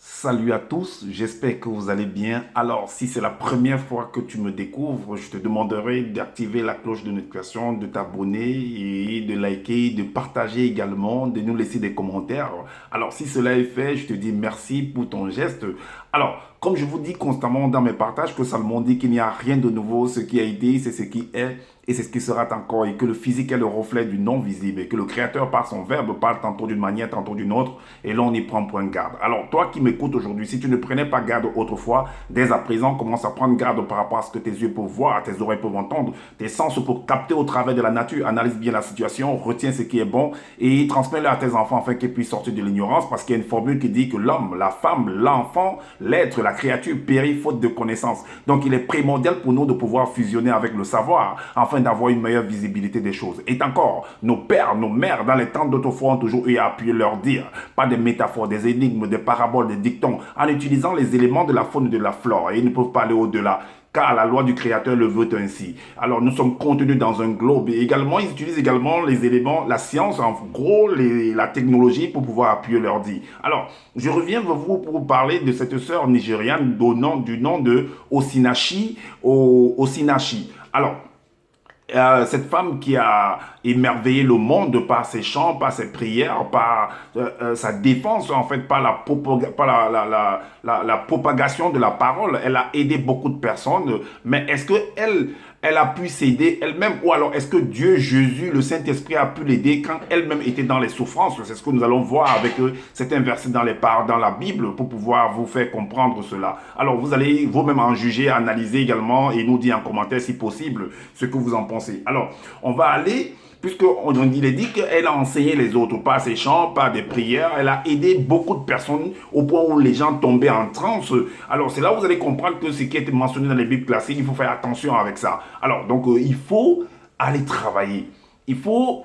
Salut à tous, j'espère que vous allez bien. Alors, si c'est la première fois que tu me découvres, je te demanderai d'activer la cloche de notification, de t'abonner et de liker, de partager également, de nous laisser des commentaires. Alors, si cela est fait, je te dis merci pour ton geste. Alors, comme je vous dis constamment dans mes partages, que Salomon dit qu'il n'y a rien de nouveau, ce qui a été, c'est ce qui est et c'est ce qui sera encore, et que le physique est le reflet du non visible, et que le Créateur par son verbe parle tantôt d'une manière, tantôt d'une autre, et là on y prend point garde. Alors toi qui m'écoutes aujourd'hui, si tu ne prenais pas garde autrefois, dès à présent commence à prendre garde par rapport à ce que tes yeux peuvent voir, tes oreilles peuvent entendre, tes sens peuvent capter au travers de la nature, analyse bien la situation, retiens ce qui est bon, et transmets-le à tes enfants afin qu'ils puissent sortir de l'ignorance, parce qu'il y a une formule qui dit que l'homme, la femme, l'enfant, l'être, la créature périt faute de connaissance. Donc il est primordial pour nous de pouvoir fusionner avec le savoir, afin d'avoir une meilleure visibilité des choses. Et encore, nos pères, nos mères, dans les temps d'autrefois, ont toujours eu à appuyer leur dire. Pas des métaphores, des énigmes, des paraboles, des dictons, en utilisant les éléments de la faune et de la flore. Et ils ne peuvent pas aller au-delà, car la loi du Créateur le veut ainsi. Alors nous sommes contenus dans un globe. Et également, ils utilisent également les éléments, la science, en gros, la technologie pour pouvoir appuyer leur dit. Alors, je reviens vers vous pour parler de cette sœur nigériane du nom de Osinachi. Alors, cette femme qui a émerveillé le monde par ses chants, par ses prières, par sa défense, en fait, par la propagation de la parole. Elle a aidé beaucoup de personnes, mais est-ce qu'elle elle a pu s'aider elle-même, ou alors est-ce que Dieu, Jésus, le Saint-Esprit a pu l'aider quand elle-même était dans les souffrances? C'est ce que nous allons voir avec certains versets dans la Bible pour pouvoir vous faire comprendre cela. Alors vous allez vous-même en juger, analyser également et nous dire en commentaire si possible ce que vous en pensez. Alors on va aller, puisqu'il est dit qu'elle a enseigné les autres par ses chants, par des prières, elle a aidé beaucoup de personnes au point où les gens tombaient en transe. Alors c'est là où vous allez comprendre que ce qui est mentionné dans les Bibles classiques, il faut faire attention avec ça. Alors donc il faut aller travailler. Il faut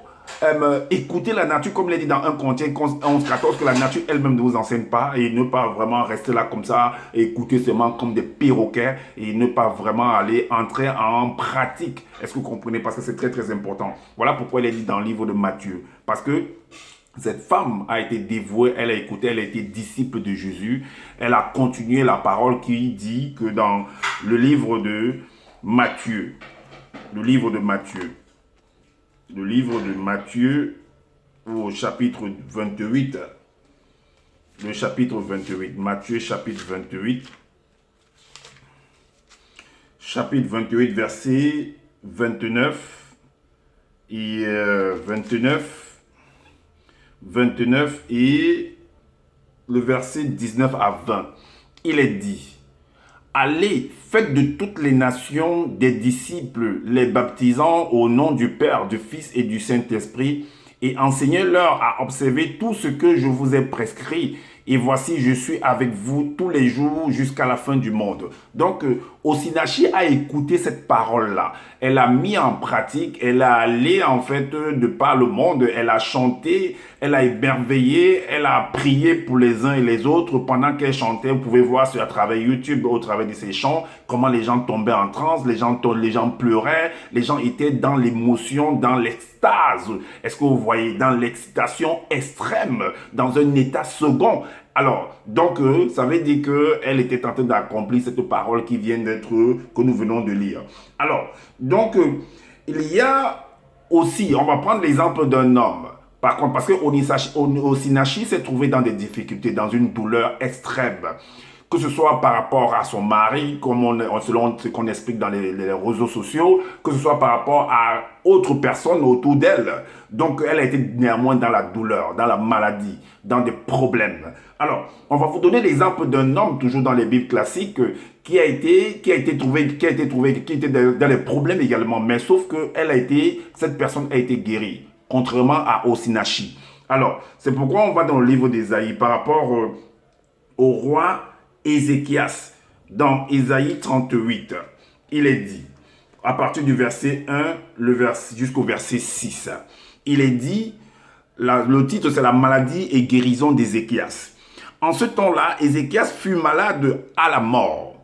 écouter la nature, comme il est dit dans 1 Corinthiens 11-14, que la nature elle-même ne vous enseigne pas, et ne pas vraiment rester là comme ça, et écouter seulement comme des perroquets, et ne pas vraiment aller entrer en pratique. Est-ce que vous comprenez? Parce que c'est très très important. Voilà pourquoi il est dit dans le livre de Matthieu. Parce que cette femme a été dévouée, elle a écouté, elle a été disciple de Jésus. Elle a continué la parole qui dit que dans le livre de Matthieu, le livre de Matthieu, au chapitre 28, Matthieu chapitre 28, verset 29 et 29 et le verset 19 à 20. Il est dit: allez, faites de toutes les nations des disciples, les baptisant au nom du Père, du Fils et du Saint-Esprit, et enseignez-leur à observer tout ce que je vous ai prescrit. Et voici, je suis avec vous tous les jours jusqu'à la fin du monde. Donc, Osinachi a écouté cette parole-là. Elle a mis en pratique, elle a allé en fait de par le monde, elle a chanté, elle a émerveillé, elle a prié pour les uns et les autres. Pendant qu'elle chantait, vous pouvez voir à travers YouTube, au travers de ses chants, comment les gens tombaient en transe, les gens pleuraient, les gens étaient dans l'émotion, dans l'extase. Est-ce que vous voyez? Dans l'excitation extrême, dans un état second. Alors, donc, ça veut dire qu'elle était en train d'accomplir cette parole qui vient d'être, que nous venons de lire. Alors, donc, il y a aussi, on va prendre l'exemple d'un homme. Par contre, parce que Osinachi s'est trouvé dans des difficultés, dans une douleur extrême. Que ce soit par rapport à son mari, selon ce qu'on explique dans les réseaux sociaux, que ce soit par rapport à autres personnes autour d'elle. Donc, elle a été néanmoins dans la douleur, dans la maladie, dans des problèmes. Alors, on va vous donner l'exemple d'un homme, toujours dans les Bibles classiques, qui était dans les problèmes également. Mais sauf que cette personne a été guérie, contrairement à Osinachi. Alors, c'est pourquoi on va dans le livre d'Ésaïe par rapport au roi Ézéchias. Dans Ésaïe 38, il est dit, à partir du verset 1 jusqu'au verset 6, il est dit, le titre c'est la maladie et guérison d'Ézéchias. En ce temps-là, Ézéchias fut malade à la mort.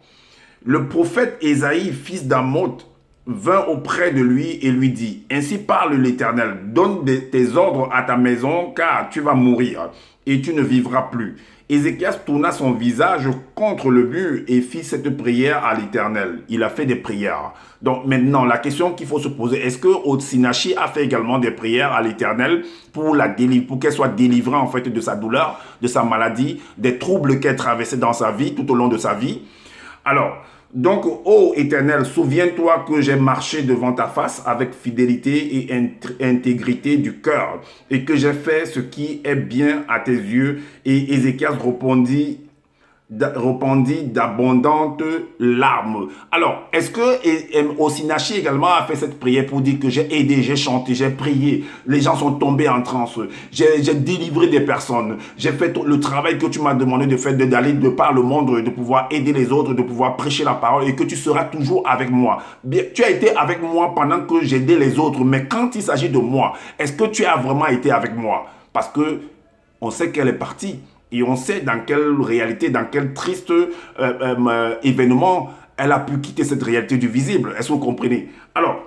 Le prophète Ésaïe, fils d'Amoth, vint auprès de lui et lui dit, ainsi parle l'Éternel, donne tes ordres à ta maison, car tu vas mourir et tu ne vivras plus. Ézéchias tourna son visage contre le mur et fit cette prière à l'Éternel. Il a fait des prières. Donc maintenant, la question qu'il faut se poser, est-ce que Otsinachi a fait également des prières à l'Éternel pour qu'elle soit délivrée en fait de sa douleur, de sa maladie, des troubles qu'elle traversait dans sa vie, tout au long de sa vie? Alors, donc, ô Éternel, souviens-toi que j'ai marché devant ta face avec fidélité et intégrité du cœur, et que j'ai fait ce qui est bien à tes yeux. Et Ézéchias répondit d'abondantes larmes. Alors, est-ce que Osinachi également a fait cette prière pour dire que j'ai aidé, j'ai chanté, j'ai prié, les gens sont tombés en transe, j'ai délivré des personnes, j'ai fait le travail que tu m'as demandé de faire, d'aller de par le monde, de pouvoir aider les autres, de pouvoir prêcher la parole et que tu seras toujours avec moi. Bien, tu as été avec moi pendant que j'aidais les autres, mais quand il s'agit de moi, est-ce que tu as vraiment été avec moi? Parce que on sait qu'elle est partie. Et on sait dans quelle réalité, dans quel triste événement elle a pu quitter cette réalité du visible. Est-ce que vous comprenez? Alors,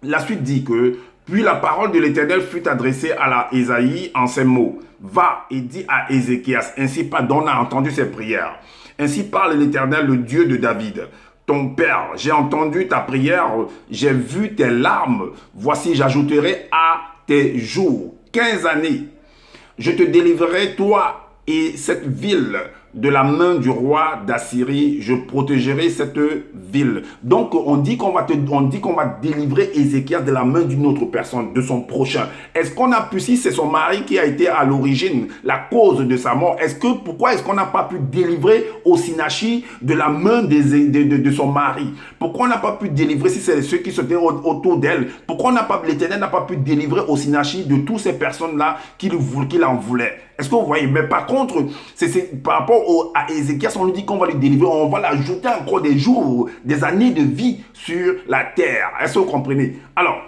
la suite dit que, puis la parole de l'Éternel fut adressée à Ésaïe en ces mots. Va et dis à Ézéchias, ainsi parle, on a entendu ses prières. Ainsi parle l'Éternel, le Dieu de David. Ton père, j'ai entendu ta prière, j'ai vu tes larmes. Voici, j'ajouterai à tes jours 15 années. Je te délivrerai, toi, et cette ville de la main du roi d'Assyrie, je protégerai cette ville. Donc on dit qu'on va délivrer Ézéchias de la main d'une autre personne, de son prochain. Est-ce qu'on a pu, si c'est son mari qui a été à l'origine, la cause de sa mort, pourquoi est-ce qu'on n'a pas pu délivrer Osinachi de la main de son mari? Pourquoi on n'a pas pu délivrer, si c'est ceux qui se tenaient autour d'elle, pourquoi l'Éternel n'a pas pu délivrer Osinachi de toutes ces personnes-là qui en voulaient? Est-ce que vous voyez? Mais par contre, c'est par rapport à Ézéchias, on lui dit qu'on va lui délivrer, on va l'ajouter encore des jours, des années de vie sur la terre. Est-ce que vous comprenez? Alors,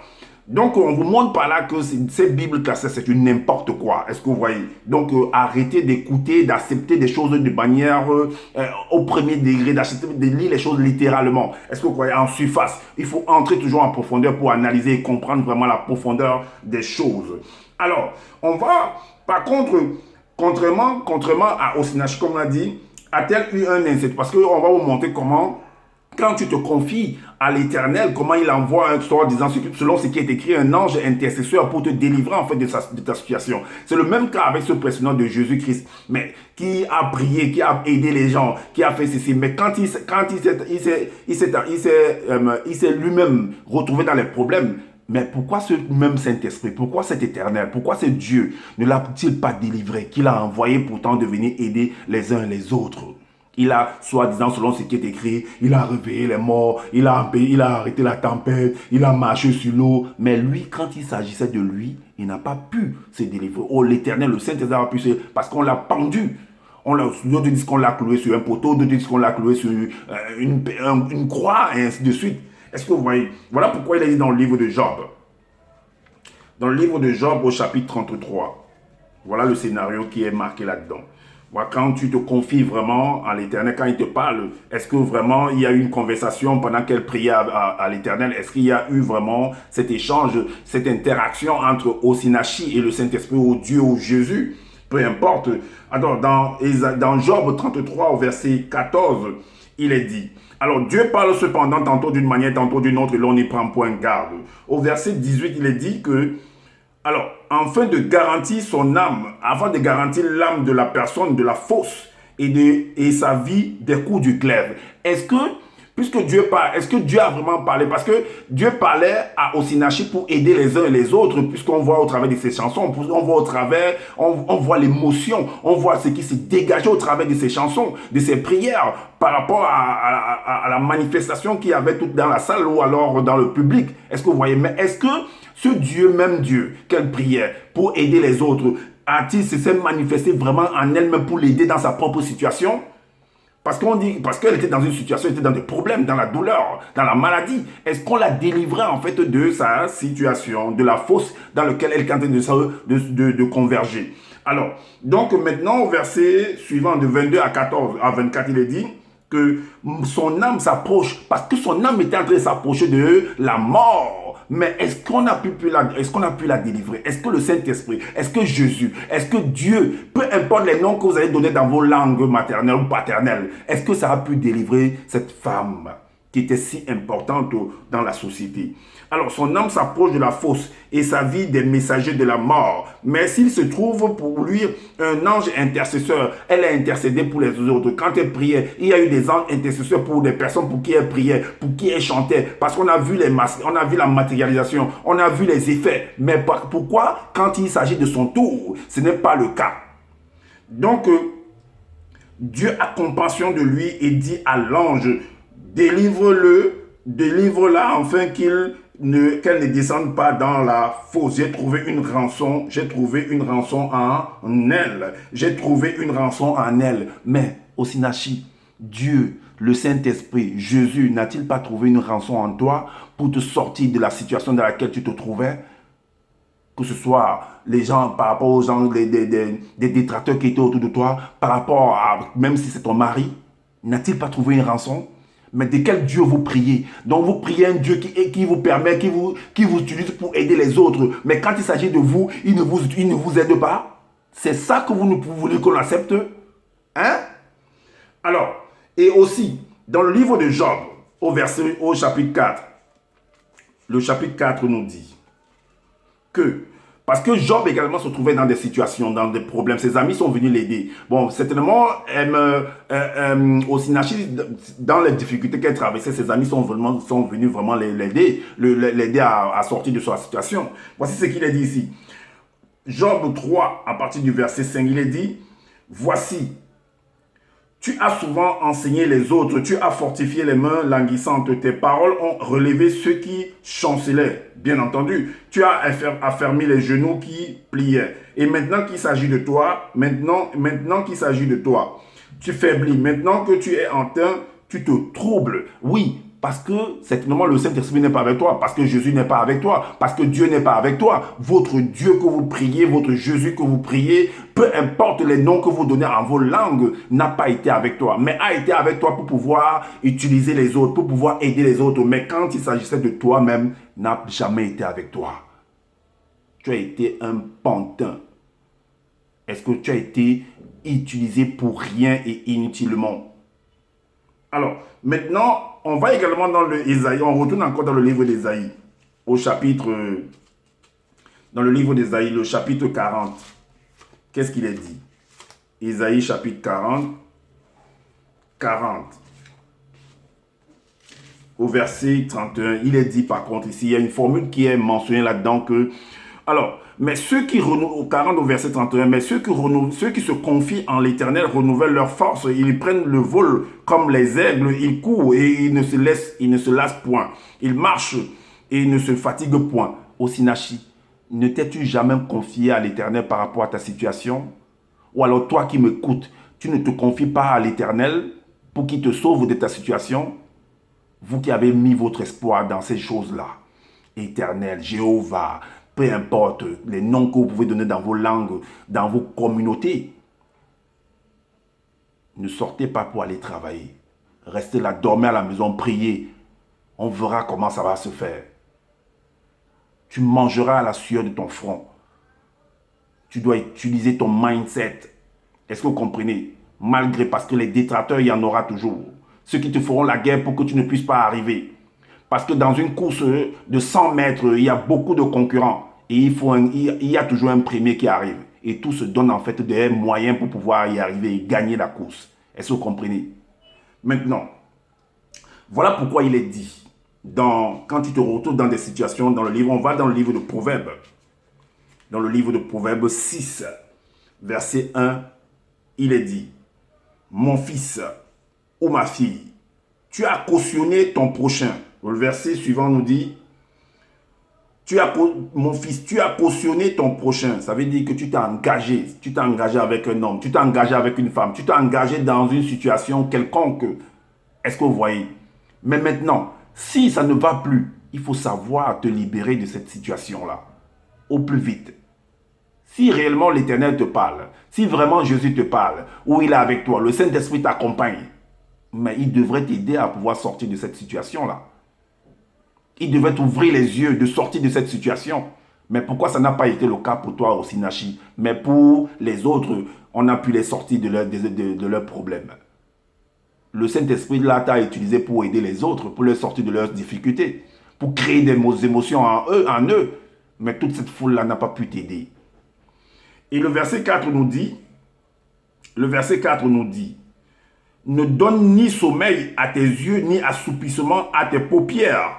donc on vous montre par là que cette Bible classée, c'est une n'importe quoi. Est-ce que vous voyez? Donc arrêtez d'écouter, d'accepter des choses de manière au premier degré, de lire les choses littéralement. Est-ce que vous voyez? En surface, il faut entrer toujours en profondeur pour analyser et comprendre vraiment la profondeur des choses. Alors, on va, par contre, contrairement à Osinachi, comme on a dit, a-t-elle eu un inceste? Parce qu'on va vous montrer comment, quand tu te confies à l'Éternel, comment il envoie un sort disant, selon ce qui est écrit, un ange intercesseur pour te délivrer en fait de ta situation. C'est le même cas avec ce précédent de Jésus-Christ, mais qui a prié, qui a aidé les gens, qui a fait ceci. Mais quand il s'est lui-même retrouvé dans les problèmes, mais pourquoi ce même Saint-Esprit, pourquoi cet Éternel, pourquoi ce Dieu ne l'a-t-il pas délivré, qu'il a envoyé pourtant de venir aider les uns les autres? Il a, soi-disant, selon ce qui est écrit, il a réveillé les morts, il a arrêté la tempête, il a marché sur l'eau. Mais lui, quand il s'agissait de lui, il n'a pas pu se délivrer. Oh, l'Éternel, le Saint-Esprit a pu se... Parce qu'on l'a pendu. D'autres disent qu'on l'a cloué sur un poteau, d'autres disent qu'on l'a cloué sur une croix, et ainsi de suite. Est-ce que vous voyez? Voilà pourquoi il est dit dans le livre de Job. Dans le livre de Job au chapitre 33. Voilà le scénario qui est marqué là-dedans. Voilà, quand tu te confies vraiment à l'Éternel, quand il te parle, est-ce que vraiment il y a eu une conversation pendant qu'elle priait à l'Éternel? Est-ce qu'il y a eu vraiment cet échange, cette interaction entre Osinachi et le Saint-Esprit, ou Dieu ou Jésus? Peu importe. Alors, dans Job 33 au verset 14, il est dit... Alors, Dieu parle cependant tantôt d'une manière, tantôt d'une autre, et l'on n'y prend point garde. Au verset 18, il est dit que, alors, afin de garantir son âme, afin de garantir l'âme de la personne, de la fausse, et sa vie des coups du glaive. Est-ce que, puisque Dieu parle, est-ce que Dieu a vraiment parlé? Parce que Dieu parlait à Osinachi pour aider les uns et les autres, puisqu'on voit au travers de ses chansons, on voit au travers, on voit l'émotion, on voit ce qui s'est dégagé au travers de ses chansons, de ses prières, par rapport à la manifestation qu'il y avait toute dans la salle ou alors dans le public. Est-ce que vous voyez? Mais est-ce que ce Dieu, même Dieu, qu'elle priait pour aider les autres, a-t-il s'est manifesté vraiment en elle-même pour l'aider dans sa propre situation? Parce qu'elle était dans une situation, elle était dans des problèmes, dans la douleur, dans la maladie. Est-ce qu'on l'a délivrée en fait de sa situation, de la fosse dans laquelle elle est en train de converger? Alors, donc maintenant au verset suivant de 22 à 14 à 24, il est dit que son âme s'approche, parce que son âme était en train de s'approcher de la mort. Mais est-ce qu'on a pu la délivrer? Est-ce que le Saint-Esprit, est-ce que Jésus, est-ce que Dieu, peu importe les noms que vous avez donnés dans vos langues maternelles ou paternelles, est-ce que ça a pu délivrer cette femme qui était si importante dans la société? Alors son âme s'approche de la fosse et sa vie des messagers de la mort. Mais s'il se trouve pour lui un ange intercesseur, elle a intercédé pour les autres. Quand elle priait, il y a eu des anges intercesseurs pour des personnes pour qui elle priait, pour qui elle chantait. Parce qu'on a vu on a vu la matérialisation, on a vu les effets. Mais pourquoi quand il s'agit de son tour, ce n'est pas le cas? Donc, Dieu a compassion de lui et dit à l'ange, délivre-la afin qu'elle ne descende pas dans la fosse. J'ai trouvé une rançon en elle. J'ai trouvé une rançon en elle. Mais, Osinachi, Dieu, le Saint-Esprit, Jésus, n'a-t-il pas trouvé une rançon en toi pour te sortir de la situation dans laquelle tu te trouvais? Que ce soit les gens, par rapport aux gens, des détracteurs qui étaient autour de toi, par rapport à, même si c'est ton mari, n'a-t-il pas trouvé une rançon? Mais de quel Dieu vous priez? Donc vous priez un Dieu qui vous permet, qui vous utilise pour aider les autres. Mais quand il s'agit de vous, il ne vous aide pas. C'est ça que vous voulez qu'on accepte? Hein? Alors, et aussi, dans le livre de Job, au chapitre 4, le chapitre 4 nous dit que, parce que Job également se trouvait dans des situations, dans des problèmes. Ses amis sont venus l'aider. Bon, certainement, Osinachi, dans les difficultés qu'elle traversait, ses amis sont venus vraiment l'aider à sortir de sa situation. Voici ce qu'il est dit ici. Job 3, à partir du verset 5, il est dit, « Voici, tu as souvent enseigné les autres, tu as fortifié les mains languissantes, tes paroles ont relevé ceux qui chancelaient. Bien entendu, tu as affermi les genoux qui pliaient. Et maintenant qu'il s'agit de toi, maintenant qu'il s'agit de toi, tu faiblis. Maintenant que tu es en teint, tu te troubles. Oui, parce que certainement le Saint-Esprit n'est pas avec toi, parce que Jésus n'est pas avec toi, parce que Dieu n'est pas avec toi. Votre Dieu que vous priez, votre Jésus que vous priez, peu importe les noms que vous donnez en vos langues, n'a pas été avec toi, mais a été avec toi pour pouvoir utiliser les autres, pour pouvoir aider les autres. Mais quand il s'agissait de toi-même, n'a jamais été avec toi. Tu as été un pantin. Est-ce que tu as été utilisé pour rien et inutilement? Alors, maintenant, on va également dans le Ésaïe, on retourne encore dans le livre d'Ésaïe, dans le livre d'Ésaïe, le chapitre 40. Qu'est-ce qu'il est dit? Ésaïe chapitre 40, au verset 31, il est dit par contre ici, il y a une formule qui est mentionnée là-dedans que, alors, mais ceux qui au 40 au verset 31, mais ceux qui se confient en l'Éternel renouvellent leur force, ils prennent le vol comme les aigles, ils courent et ils ne se lassent point. Ils marchent et ils ne se fatiguent point. Osinachi, ne t'es-tu jamais confié à l'Éternel par rapport à ta situation? Ou alors toi qui m'écoutes, tu ne te confies pas à l'Éternel pour qu'il te sauve de ta situation? Vous qui avez mis votre espoir dans ces choses-là, Éternel, Jéhovah, peu importe les noms que vous pouvez donner dans vos langues, dans vos communautés, ne sortez pas pour aller travailler. Restez là, dormez à la maison, priez. On verra comment ça va se faire. Tu mangeras à la sueur de ton front. Tu dois utiliser ton mindset. Est-ce que vous comprenez? Malgré, parce que les détracteurs, il y en aura toujours. Ceux qui te feront la guerre pour que tu ne puisses pas arriver. Parce que dans une course de 100 mètres, il y a beaucoup de concurrents. Et il y a toujours un premier qui arrive. Et tout se donne en fait des moyens pour pouvoir y arriver et gagner la course. Est-ce que vous comprenez? Maintenant, voilà pourquoi il est dit. Quand tu te retrouves dans des situations dans le livre, on va dans le livre de Proverbes. Dans le livre de Proverbes 6, verset 1, il est dit, « Mon fils ou ma fille, tu as cautionné ton prochain. » Le verset suivant nous dit, mon fils, tu as cautionné ton prochain. Ça veut dire que tu t'es engagé. Tu t'es engagé avec un homme, tu t'es engagé avec une femme, tu t'es engagé dans une situation quelconque. Est-ce que vous voyez? Mais maintenant, si ça ne va plus, il faut savoir te libérer de cette situation-là au plus vite. Si réellement l'Éternel te parle, si vraiment Jésus te parle, ou il est avec toi, le Saint-Esprit t'accompagne, Mais il devrait t'aider à pouvoir sortir de cette situation-là. Il devrait t'ouvrir les yeux de sortir de cette situation. Mais pourquoi ça n'a pas été le cas pour toi aussi, Nachi? Mais pour les autres, on a pu les sortir de leurs problèmes. Le Saint-Esprit, là, t'a utilisé pour aider les autres, pour les sortir de leurs difficultés, pour créer des émotions en eux. Mais toute cette foule-là n'a pas pu t'aider. Et le verset 4 nous dit, ne donne ni sommeil à tes yeux, ni assoupissement à tes paupières.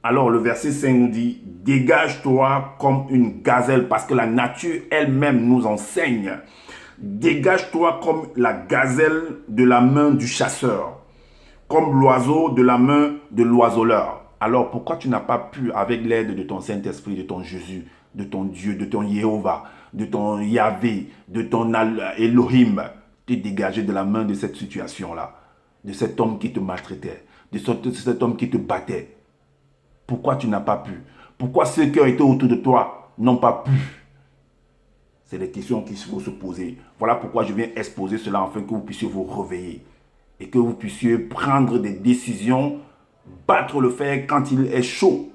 Alors le verset 5 nous dit, dégage-toi comme une gazelle, parce que la nature elle-même nous enseigne. Dégage-toi comme la gazelle de la main du chasseur, comme l'oiseau de la main de l'oiseleur. Alors pourquoi tu n'as pas pu, avec l'aide de ton Saint-Esprit, de ton Jésus, de ton Dieu, de ton Jéhovah, de ton Yahvé, de ton Elohim, te dégager de la main de cette situation-là, de cet homme qui te maltraitait, de cet homme qui te battait? Pourquoi tu n'as pas pu? Pourquoi ceux qui ont été autour de toi n'ont pas pu? C'est des questions qu'il faut se poser. Voilà pourquoi je viens exposer cela afin que vous puissiez vous réveiller et que vous puissiez prendre des décisions, battre le fer quand il est chaud.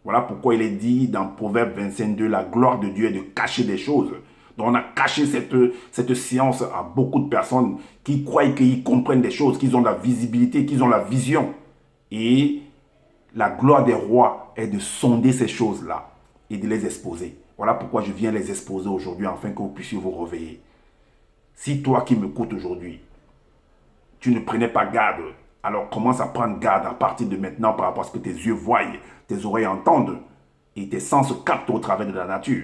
Voilà pourquoi il est dit dans Proverbe 25:2, la gloire de Dieu est de cacher des choses. Donc on a caché cette science à beaucoup de personnes qui croient qu'ils comprennent des choses, qu'ils ont la visibilité, qu'ils ont la vision. Et la gloire des rois est de sonder ces choses-là et de les exposer. Voilà pourquoi je viens les exposer aujourd'hui afin que vous puissiez vous réveiller. Si toi qui m'écoutes aujourd'hui, tu ne prenais pas garde, alors commence à prendre garde à partir de maintenant par rapport à ce que tes yeux voient, tes oreilles entendent et tes sens captent au travers de la nature.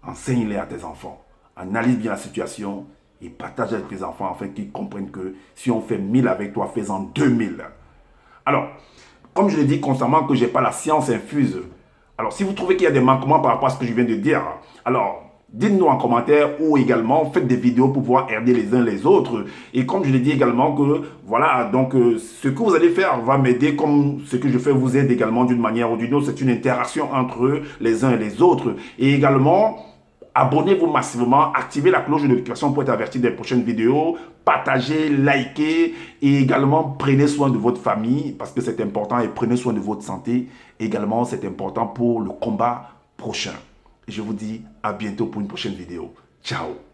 Enseigne-les à tes enfants. Analyse bien la situation et partage avec tes enfants afin qu'ils comprennent que si on fait 1000 avec toi, fais-en 2000. Alors, comme je le dis constamment que je n'ai pas la science infuse, alors si vous trouvez qu'il y a des manquements par rapport à ce que je viens de dire, alors dites-nous en commentaire ou également faites des vidéos pour pouvoir aider les uns les autres. Et comme je l'ai dit également que voilà, donc ce que vous allez faire va m'aider comme ce que je fais vous aide également d'une manière ou d'une autre. C'est une interaction entre les uns et les autres. Et également, abonnez-vous massivement, activez la cloche de notification pour être averti des prochaines vidéos, partagez, likez et également prenez soin de votre famille parce que c'est important et prenez soin de votre santé. Également, c'est important pour le combat prochain. Et je vous dis à bientôt pour une prochaine vidéo. Ciao!